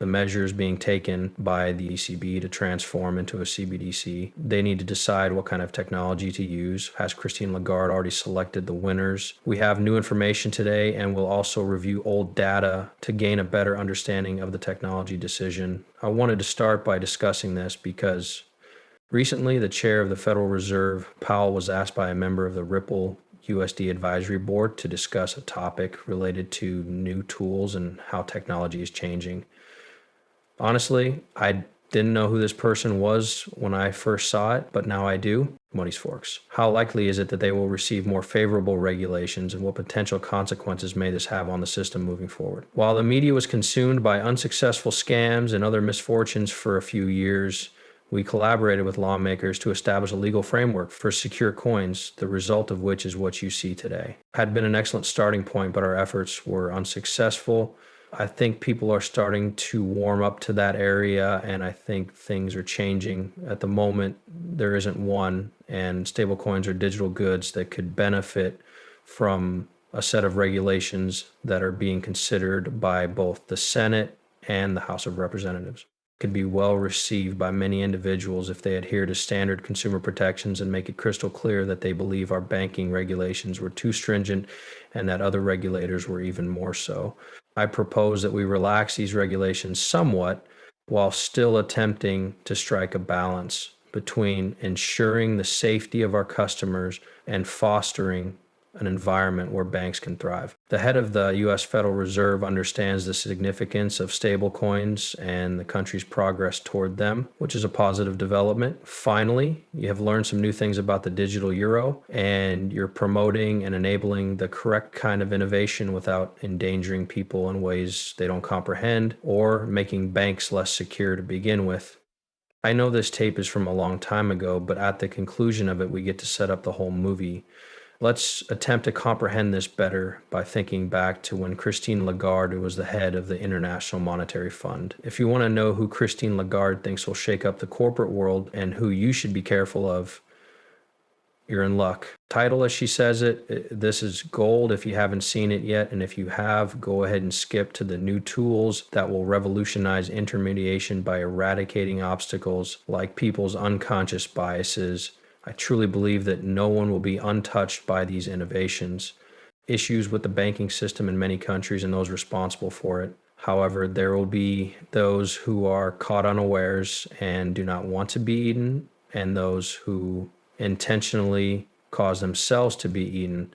the measures being taken by the ECB to transform into a CBDC. They need to decide what kind of technology to use. Has Christine Lagarde already selected the winners? We have new information today, and we'll also review old data to gain a better understanding of the technology decision. I wanted to start by discussing this because recently the chair of the Federal Reserve, Powell, was asked by a member of the Ripple USD Advisory Board to discuss a topic related to new tools and how technology is changing. Honestly, I didn't know who this person was when I first saw it, but now I do. Us.Thankx. How likely is it that they will receive more favorable regulations, and what potential consequences may this have on the system moving forward? While the media was consumed by unsuccessful scams and other misfortunes for a few years, we collaborated with lawmakers to establish a legal framework for secure coins, the result of which is what you see today. Had been an excellent starting point, but our efforts were unsuccessful. I think people are starting to warm up to that area, and I think things are changing. At the moment, there isn't one, and stablecoins are digital goods that could benefit from a set of regulations that are being considered by both the Senate and the House of Representatives. Could be well received by many individuals if they adhere to standard consumer protections and make it crystal clear that they believe our banking regulations were too stringent and that other regulators were even more so. I propose that we relax these regulations somewhat while still attempting to strike a balance between ensuring the safety of our customers and fostering an environment where banks can thrive. The head of the U.S. Federal Reserve understands the significance of stablecoins and the country's progress toward them, which is a positive development. Finally, you have learned some new things about the digital euro, and you're promoting and enabling the correct kind of innovation without endangering people in ways they don't comprehend or making banks less secure to begin with. I know this tape is from a long time ago, but at the conclusion of it, we get to set up the whole movie. Let's attempt to comprehend this better by thinking back to when Christine Lagarde was the head of the International Monetary Fund. If you want to know who Christine Lagarde thinks will shake up the corporate world and who you should be careful of, you're in luck. Title, as she says it, this is gold if you haven't seen it yet, and if you have, go ahead and skip to the new tools that will revolutionize intermediation by eradicating obstacles like people's unconscious biases. I truly believe that no one will be untouched by these innovations. Issues with the banking system in many countries and those responsible for it. However, there will be those who are caught unawares and do not want to be eaten, and those who intentionally cause themselves to be eaten.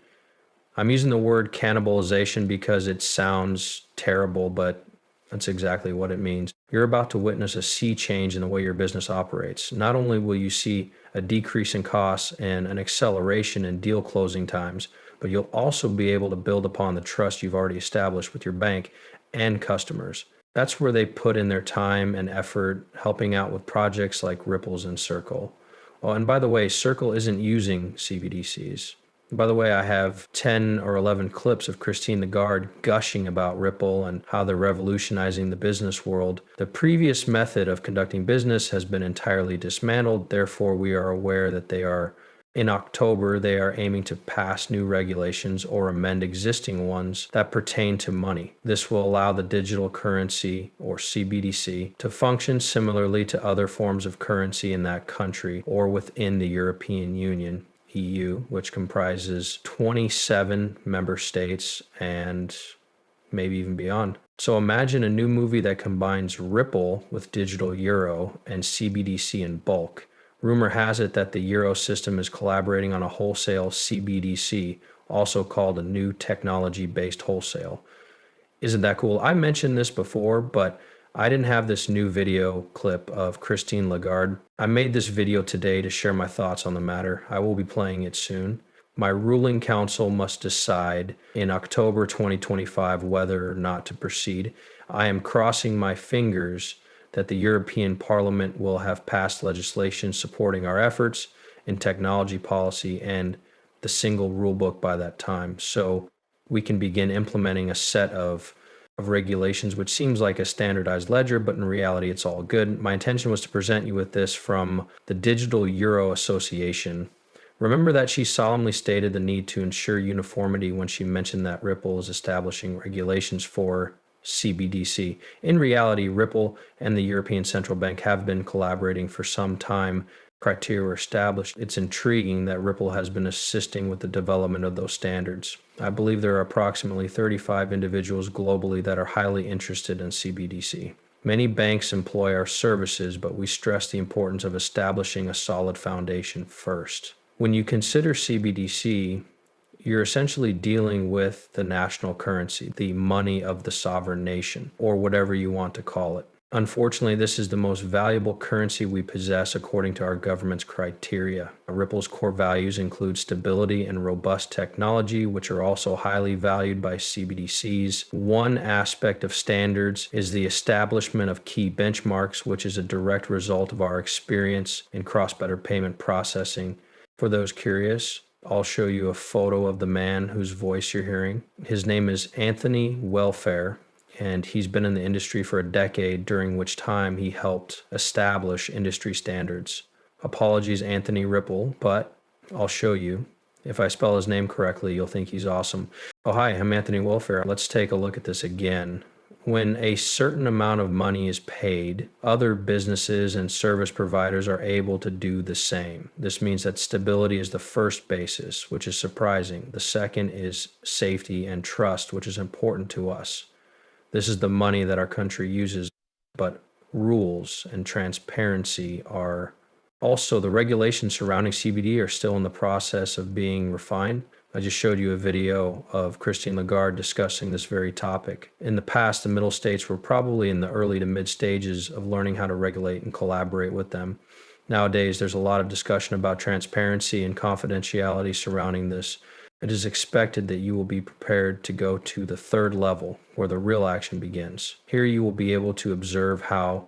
I'm using the word cannibalization because it sounds terrible, but that's exactly what it means. You're about to witness a sea change in the way your business operates. Not only will you see a decrease in costs and an acceleration in deal closing times, but you'll also be able to build upon the trust you've already established with your bank and customers. That's where they put in their time and effort helping out with projects like Ripples and Circle. Oh, and by the way, Circle isn't using CBDCs. By the way, I have 10 or 11 clips of Christine Lagarde gushing about Ripple and how they're revolutionizing the business world. The previous method of conducting business has been entirely dismantled. Therefore, we are aware that in October, they are aiming to pass new regulations or amend existing ones that pertain to money. This will allow the digital currency, or CBDC, to function similarly to other forms of currency in that country or within the European Union. EU, which comprises 27 member states and maybe even beyond. So imagine a new movie that combines Ripple with digital euro and CBDC in bulk. Rumor has it that the euro system is collaborating on a wholesale CBDC, also called a new technology-based wholesale. Isn't that cool? I mentioned this before, but I didn't have this new video clip of Christine Lagarde. I made this video today to share my thoughts on the matter. I will be playing it soon. My ruling council must decide in October 2025 whether or not to proceed. I am crossing my fingers that the European Parliament will have passed legislation supporting our efforts in technology policy and the single rulebook by that time, so we can begin implementing a set of regulations, which seems like a standardized ledger, but in reality, it's all good. My intention was to present you with this from the Digital Euro Association. Remember that she solemnly stated the need to ensure uniformity when she mentioned that Ripple is establishing regulations for CBDC. In reality, Ripple and the European Central Bank have been collaborating for some time. Criteria were established. It's intriguing that Ripple has been assisting with the development of those standards. I believe there are approximately 35 individuals globally that are highly interested in CBDC. Many banks employ our services, but we stress the importance of establishing a solid foundation first. When you consider CBDC, you're essentially dealing with the national currency, the money of the sovereign nation, or whatever you want to call it. Unfortunately, this is the most valuable currency we possess according to our government's criteria. Ripple's core values include stability and robust technology, which are also highly valued by CBDCs. One aspect of standards is the establishment of key benchmarks, which is a direct result of our experience in cross-border payment processing. For those curious, I'll show you a photo of the man whose voice you're hearing. His name is Anthony Welfare, and he's been in the industry for a decade, during which time he helped establish industry standards. Apologies, Anthony Ripple, but I'll show you. If I spell his name correctly, you'll think he's awesome. Oh, hi, I'm Anthony Welfare. Let's take a look at this again. When a certain amount of money is paid, other businesses and service providers are able to do the same. This means that stability is the first basis, which is surprising. The second is safety and trust, which is important to us. This is the money that our country uses, but rules and transparency are also, the regulations surrounding CBD are still in the process of being refined. I just showed you a video of Christine Lagarde discussing this very topic. In the past, the middle states were probably in the early to mid stages of learning how to regulate and collaborate with them. Nowadays, there's a lot of discussion about transparency and confidentiality surrounding this. It is expected that you will be prepared to go to the third level, where the real action begins. Here you will be able to observe how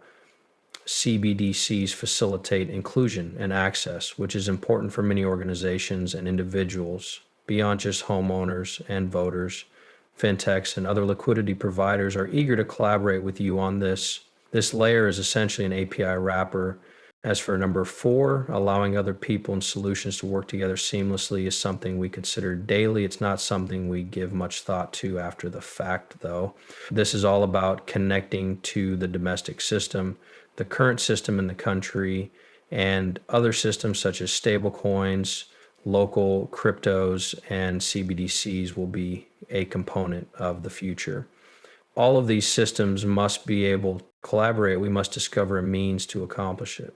CBDCs facilitate inclusion and access, which is important for many organizations and individuals beyond just homeowners and voters. Fintechs and other liquidity providers are eager to collaborate with you on this. This layer is essentially an API wrapper. As for number 4, allowing other people and solutions to work together seamlessly is something we consider daily. It's not something we give much thought to after the fact, though. This is all about connecting to the domestic system, the current system in the country, and other systems such as stablecoins, local cryptos, and CBDCs will be a component of the future. All of these systems must be able to collaborate. We must discover a means to accomplish it.